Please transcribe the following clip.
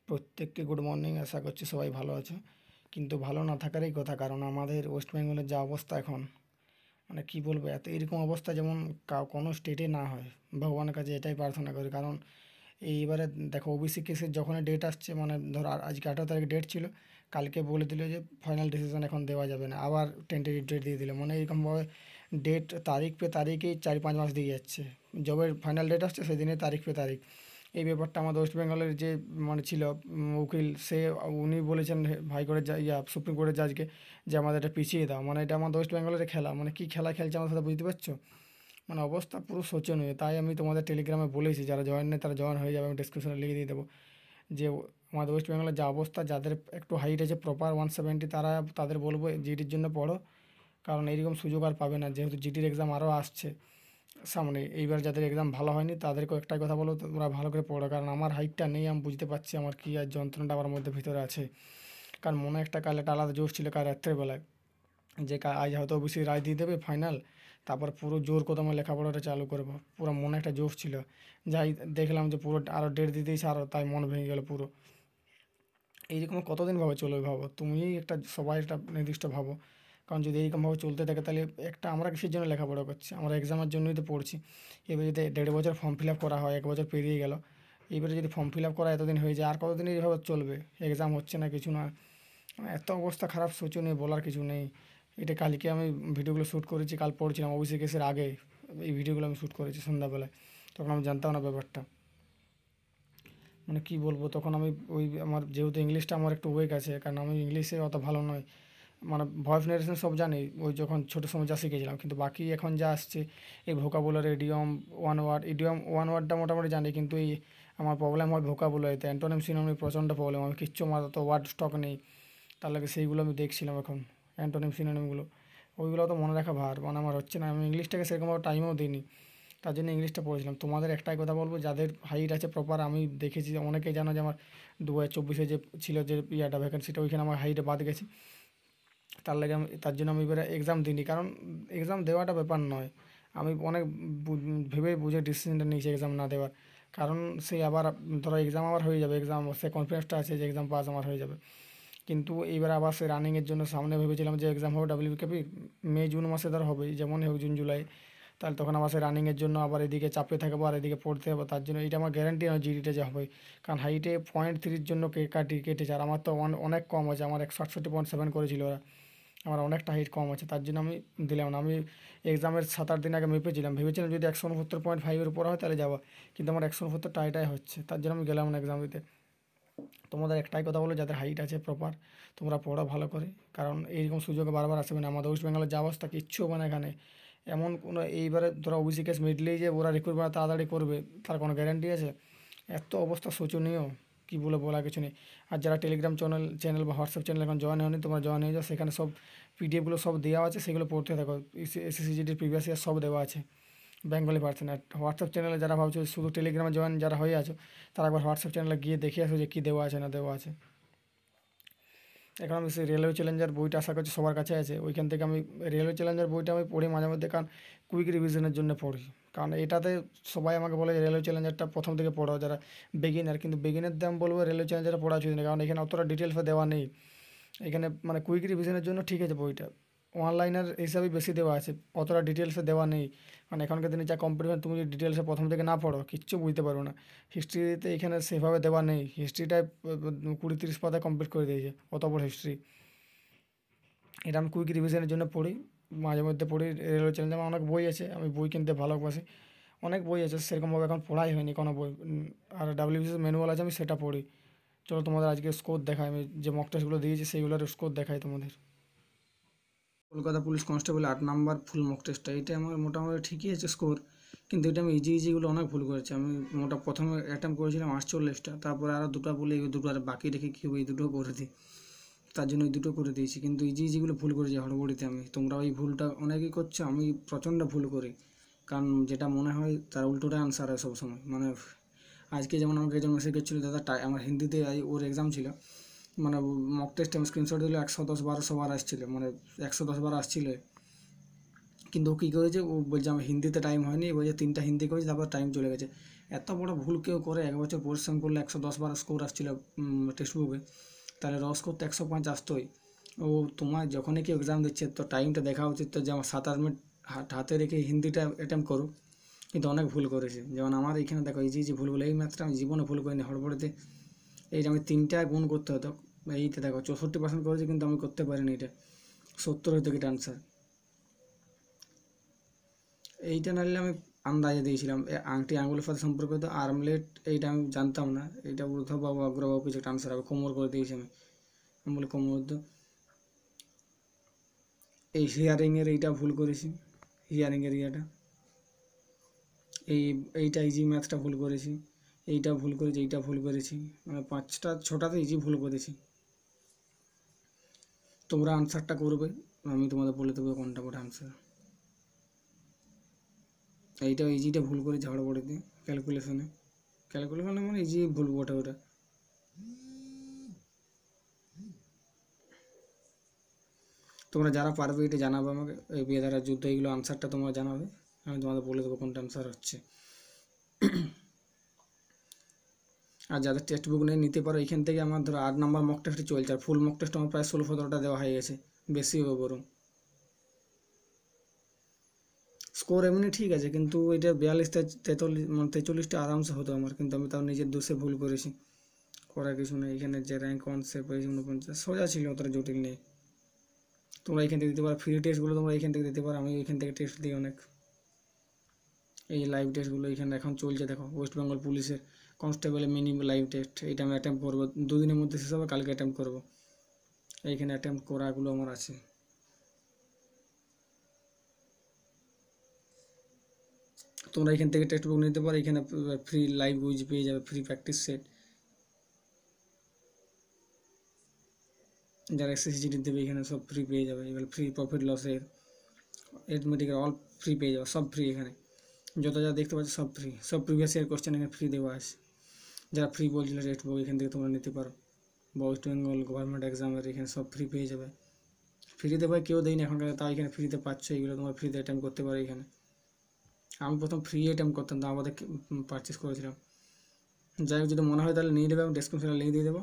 প্রত্যেককে good morning. আশা করছি সবাই ভালো আছো, কিন্তু ভালো না থাকারই কথা। কারণ আমাদের ওয়েস্ট বেঙ্গলের যা অবস্থা এখন, মানে কি বলবো, এত এরকম অবস্থা যেমন কোনো স্টেটে না হয়। ভগবানের কাছে এটাই প্রার্থনা করি। কারণ এইবারে দেখো, ওবিসি কেসের যখনই ডেট আসছে, মানে ধরো আজকে 18 তারিখ ডেট ছিল, কালকে বলে দিল যে ফাইনাল ডিসিশন এখন দেওয়া যাবে না, আবার টেন্টেটিভ ডেট দিয়ে দিল। মানে এরকমভাবে ডেট তারিখ পে তারিখেই 4-5 মাস দিয়ে যাচ্ছে। যবে ফাইনাল ডেট আসছে সেদিনে তারিখ পে তারিখ। এই ব্যাপারটা আমাদের ওয়েস্ট বেঙ্গলের যে মানে ছিল উকিল, উনি বলেছেন হাইকোর্টের সুপ্রিম কোর্টের জাজকে যে আমাদের এটা পিছিয়ে দাও। মানে এটা আমাদের ওয়েস্ট বেঙ্গলের খেলা, মানে কী খেলা খেলছে আমার সাথে, বুঝতে পারছো? মানে অবস্থা পুরো শোচনীয়। তাই আমি তোমাদের টেলিগ্রামে বলেছি, যারা জয়েন নেই তারা জয়েন হয়ে যাবে, আমি ডিসক্রিপশনে লিখে দিয়ে দেবো যে আমাদের ওয়েস্ট বেঙ্গলের যা অবস্থা, যাদের একটু হাইট আছে প্রপার 170, তাদের বলবো জিডির জন্য পড়ো। কারণ এইরকম সুযোগ আর পাবে না, যেহেতু জিডির এক্সাম আরও আসছে সামনে। এইবার যাদের এক্সাম ভালো হয়নি তাদেরকে একটাই কথা বলো, তোমরা ভালো করে পড়ো। কারণ আমার হাইটটা নেই, আমি বুঝতে পারছি আমার কী আর যন্ত্রণাটা আমার মধ্যে ভিতরে আছে। কারণ মনে একটা কাল একটা আলাদা জোশ ছিল কাল রাত্রেবেলায়, যে আজ হয়তো ওবিসি রায় দিয়ে দেবে ফাইনাল, তারপর পুরো জোর কদমে লেখাপড়াটা চালু করবো। পুরো মনে একটা জোশ ছিল। যাই দেখলাম যে পুরো আরও ডেট দিয়ে দিয়েছে, আরও তাই মন ভেঙে গেল পুরো। এইরকম কতদিন ভাবে চলবে ভাবো তুমি, একটা সবাই একটা নির্দিষ্ট ভাবো। কারণ যদি এইরকমভাবে চলতে থাকে তাহলে একটা আমরা কিসের জন্য লেখাপড়া করছি? আমরা এক্সামের জন্যই তো পড়ছি। এবার যদি 1.5 বছর ফর্ম ফিল আপ করা হয়, 1 বছর পেরিয়ে গেল, এবারে যদি ফর্ম ফিল আপ করা এতদিন হয়ে যায়, আর কতদিন এইভাবে চলবে? এক্সাম হচ্ছে না, কিছু না। মানে এত অবস্থা খারাপ, শোচনীয়, বলার কিছু নেই। এটা কালকে আমি ভিডিওগুলো শ্যুট করেছি, কাল পড়ছিলাম ওবিসি কেসের আগে। এই ভিডিওগুলো আমি শ্যুট করেছি সন্ধ্যাবেলায়, তখন আমি জানতাম না ব্যাপারটা। মানে কি বলবো, তখন আমি ওই আমার যেহেতু ইংলিশটা আমার একটু উইক আছে, কারণ আমি ইংলিশে অত ভালো নয়। মানে ভয়েস নারেশন সব জানি, ওই যখন ছোটো সময় যা শিখেছিলাম, কিন্তু বাকি এখন যা আসছে এই ভোকাবুলারি, ইডিয়ম, ওয়ান ওয়ার্ডটা মোটামুটি জানি, কিন্তু এই আমার প্রবলেম হয় ভোকাবুলারিতে। অ্যান্টোনিম সিনোনিম প্রচণ্ড প্রবলেম, আমি কিচ্ছু, আমার তো ওয়ার্ড স্টক নেই। তার লাগে সেইগুলো আমি দেখছিলাম এখন, অ্যান্টোনিম সিনোনিমগুলো, ওইগুলো তো মনে রাখা ভার, মানে আমার হচ্ছে না। আমি ইংলিশটাকে সেরকমভাবে টাইমও দিইনি, তার জন্য ইংলিশটা পড়েছিলাম। তোমাদের একটাই কথা বলবো, যাদের হাইট আছে প্রপার, আমি দেখেছি অনেকেই জানো যে আমার 2024-এ যে ছিল যে ভ্যাকেন্সিটা, ওইখানে আমার হাইটে বাদ গেছে। তার লাগে আমি, তার জন্য আমি এবারে এক্সাম দিইনি। কারণ এক্সাম দেওয়াটা ব্যাপার নয়, আমি অনেক ভেবে বুঝে ডিসিশনটা নিয়েছি এক্সাম না দেওয়ার। কারণ সেই আবার ধরো এক্সাম আবার হয়ে যাবে, এক্সাম সে কনফিডেন্সটা আছে যে এক্সাম পাস আমার হয়ে যাবে। কিন্তু এইবার আবার সে রানিংয়ের জন্য সামনে ভেবেছিলাম যে এক্সাম হবে ডাব্লিউবিকেপি মে জুন মাসে, ধর হবে যেমনই হোক, জুন জুলাই। তাহলে তখন আবার সে রানিংয়ের জন্য আবার এদিকে চাপে থাকবো আর এদিকে পড়তে হবে। তার জন্য এটা আমার গ্যারান্টি নয় জিডিটা যে হবে। কারণ হাইটে 0.3-র জন্য কেটেছে, আর আমার তো অনেক কম আছে, আমার 168.7 করেছিল ওরা। আমার অনেকটা হাইট কম আছে, তার জন্য আমি দিলাম না। আমি এক্সামের 7-8 দিন আগে মেপেছিলাম, ভেবেছিলাম যদি 169.5-এর উপর হয় তাহলে যাবো, কিন্তু আমার 169 টাইটাই হচ্ছে, তার জন্য আমি গেলাম না এক্সাম দিতে। তোমাদের একটাই কথা বলো, যাদের হাইট আছে প্রপার, তোমরা পড়ো ভালো করে। কারণ এইরকম সুযোগ বারবার আসবে না। আমাদের ওয়েস্ট বেঙ্গলের যা অবস্থা, কিচ্ছু হবে না এখানে। এমন কোনো এইবারে ধরো ওবিসি কেস মিটলেই যে ওরা রিক্রুটমেন্ট তাড়াতাড়ি করবে, তার কোনো গ্যারান্টি আছে? এত অবস্থা শোচনীয়, কী বলে বলা কিছু নেই। আর যারা টেলিগ্রাম চ্যানেল বা হোয়াটসঅ্যাপ চ্যানেল এখন জয়েন হয়নি, তোমরা জয়েন হয়ে যাও, সেখানে সব পিডিএফগুলো সব দেওয়া আছে, সেগুলো পড়তে থাকো। এসএসসিজিডির প্রিভিয়াস ইয়ার সব দেওয়া আছে বেঙ্গলি ভার্সন। আর হোয়াটসঅ্যাপ চ্যানেলে যারা ভাবছো শুধু টেলিগ্রামে জয়েন যারা হয়ে আছো, তারা একবার হোয়াটসঅ্যাপ চ্যানেলে গিয়ে দেখে আসো যে কী দেওয়া আছে না দেওয়া আছে। এখন আমি সেই রেলওয়ে চ্যালেঞ্জার বইটা আশা করছি সবার কাছে আছে, ওইখান থেকে আমি রেলওয়ে চ্যালেঞ্জার বইটা আমি পড়ি মাঝে মধ্যে। কারণ কুইক রিভিশনের জন্য পড়ি। কারণ এটাতে সবাই আমাকে বলে যে রেলওয়ে চ্যালেঞ্জারটা প্রথম থেকে পড়ো যারা বেগিনার, কিন্তু বেগিনারদের আমি বলবো রেলওয়ে চ্যালেঞ্জারটা পড়া উচিত না। কারণ এখানে অতটা ডিটেলসে দেওয়া নেই। এখানে মানে কুইক রিভিশনের জন্য ঠিক আছে বইটা, অনলাইনের হিসাবেই বেশি দেওয়া আছে, অতটা ডিটেলসে দেওয়া নেই। মানে এখনকার দিনে যা কম্পিটিশন, তুমি যদি ডিটেলসে প্রথম থেকে না পড়ো কিচ্ছু বুঝতে পারো না। হিস্ট্রিতে এখানে সেভাবে দেওয়া নেই, হিস্ট্রিটায় 20-30 পাতায় কমপ্লিট করে দিয়েছে, অত বড় হিস্ট্রি। এটা আমি কুইক রিভিশনের জন্য পড়ি, মাঝে মধ্যে পড়ি। রেলওয়ে চ্যালেঞ্জ আমার অনেক বই আছে, আমি বই কিনতে ভালোবাসি। অনেক বই আছে, সেরকমভাবে এখন পড়াই হয়নি কোনো বই। আর ডাব্লিউবিসিএস ম্যানুয়াল আছে, আমি সেটা পড়ি। চলো তোমাদের আজকে স্কোর দেখাই, আমি যে মক টেস্টগুলো দিয়েছি সেইগুলোর স্কোর দেখাই তোমাদের। কলকাতা পুলিশ কনস্টেবল 8 নম্বর ফুল মক টেস্টটা, এটা আমার মোটামুটি ঠিকই আছে স্কোর। কিন্তু এটা আমি ইজিগুলো অনেক ভুল করেছি। আমি প্রথমে অ্যাটেম্প করেছিলাম 48টা, তারপরে আরও দুটো বলে এই দুটো আর বাকি রেখে কী হবে, এই দুটো করে দিই। তার জন্য ওই দুটো করে দিয়েছি, কিন্তু ইজিগুলো ভুল করেছি হড়বড়িতে আমি। তোমরা ওই ভুলটা অনেকেই করছো, আমি প্রচণ্ড ভুল করি। কারণ যেটা মনে হয় তার উল্টোটা অ্যান্সার হয় সবসময়। মানে আজকে যেমন আমাকে একজন মেসেজ করছিলো, দাদা আমার হিন্দিতে ওর এক্সাম ছিল, মানে মক টেস্টে আমি স্ক্রিনশট দিলে 110-1200 বার আসছিলো, মানে 110 বার আসছিলো। কিন্তু ও কী করেছে, ও বলছে আমার হিন্দিতে টাইম হয়নি, বলছে 3টা হিন্দি করেছে, তারপর টাইম চলে গেছে। এত বড় ভুল কেউ করে? 1 বছর পরিশ্রম করলে 110 বার স্কোর আসছিল টেক্সট বুকে, তাহলে র স্কোর তো 105 আসতোই। ও তোমার যখনই কেউ এক্সাম দিচ্ছে তো টাইমটা দেখা উচিত তো, যেমন 7-8 মিনিট হাতে রেখে হিন্দিটা অ্যাটেম্প করো, কিন্তু অনেক ভুল করেছে। যেমন আমার এইখানে দেখো এই যে ভুলগুলো, এই ম্যাথটা আমি জীবনে ভুল করিনি হড়বড়েতে। এই যে আমি 3টা গুণ করতে হতো, এইতে দেখো 64% করেছি, কিন্তু আমি করতে পারিনি এটা। 70 হয়তো এটা আনসার। এইটা নাহলে আমি আন্দাজে দিয়েছিলাম। আংটি আঙুলের সাথে সম্পর্কিত আর্মলেট, এইটা আমি জানতাম না। এইটা ঊর্ধ্ববাহু বা অগ্রবাহু কিছু একটা আনসার হবে, কোমর করে দিয়েছি আমি বলি কোমর। এই হিয়ারিংয়ের এইটা ভুল করেছি, হিয়ারিংয়ের ইয়াটা। এইটা ইজি ম্যাথটা ভুল করেছি, এইটা ভুল করেছি, এইটা ভুল করেছি, মানে 5টা 6টাতে ইজি ভুল করেছি। তোমরা আনসারটা করবে, আমি তোমাদের বলে দেবো কোনটা কোনটা আনসার। এইটা ইজিটা ভুল করেছি হড়বড়িতে, ক্যালকুলেশনে মানে ইজি ভুল ওটা। তোমরা যারা পারবে এটা জানাবে আমাকে, এই বেদারা যুদ্ধ এইগুলো আনসারটা তোমরা জানাবে, আমি তোমাদের বলে দেবো কোনটা আনসার হচ্ছে। আর যাদের টেক্সট বুক নেই নিতে পারো, এখান থেকে আমার ধরো 8 নম্বর মক টেস্টে চলছে, আর ফুল মক টেস্ট আমার প্রায় 16-17টা দেওয়া হয়ে গেছে, বেশি হবে বরং। স্কোর এমনি ঠিক আছে, কিন্তু এটা 42-43 মানে 43টা আরামসে হতো আমার, কিন্তু আমি তাও নিজের দোষে ভুল করেছি। করার কিছু নেই, এখানে যে র্যাঙ্ক কনসেপ্ট পেয়েছি 49, সোজা ছিল, অতটা জটিল নেই। তোমরা এখান থেকে দিতে পারো, ফ্রি টেস্টগুলো তোমরা এখান থেকে দিতে পারো, আমি এখান থেকে টেস্ট দিই অনেক। এই লাইভ টেস্টগুলো এখানে এখন চলছে দেখো, ওয়েস্ট বেঙ্গল পুলিশের কনস্টেবলের মিনি লাইভ টেস্ট, এইটা আমি অ্যাটেম্প করবো, 2 দিনের মধ্যে শেষ হবে, কালকে অ্যাটেম্প করবো। এইখানে অ্যাটেম্প করাগুলো আমার আছে। তোমরা এখান থেকে টেক্সট বুক নিতে পারো, এখানে ফ্রি লাইভ কুইজ পেয়ে যাবে, ফ্রি প্র্যাকটিস সেট। যারা এসএসসিটি দেবে এখানে সব ফ্রি পেয়ে যাবে, এবার ফ্রি প্রফিট লসের, অ্যারিথমেটিকের অল ফ্রি পেয়ে যাবে, সব ফ্রি এখানে। যত যা দেখতে পাচ্ছ সব ফ্রি, সব প্রিভিয়াস ইয়ার কোশ্চেন এখানে ফ্রি দেওয়া আছে। যারা ফ্রি বলছিল টেক্সট বুক এখান থেকে তোমরা নিতে পারো, বা ওয়েস্ট বেঙ্গল গভর্নমেন্ট এক্সামের এখানে সব ফ্রি পেয়ে যাবে। ফ্রিতে ভাই কেউ দেয়নি এখনকার, তাও এখানে ফ্রিতে পাচ্ছ, এগুলো তোমরা ফ্রিতে অ্যাটেম্প করতে পারো এখানে। আমি প্রথম ফ্রি অ্যাটেম্প করতাম, তো আমাদের পারচেস করেছিলাম। যাই হোক, যদি মনে হয় তাহলে নিয়ে নেবে, আমি ডেসক্রিপশনে লিঙ্ক দিয়ে দেবো।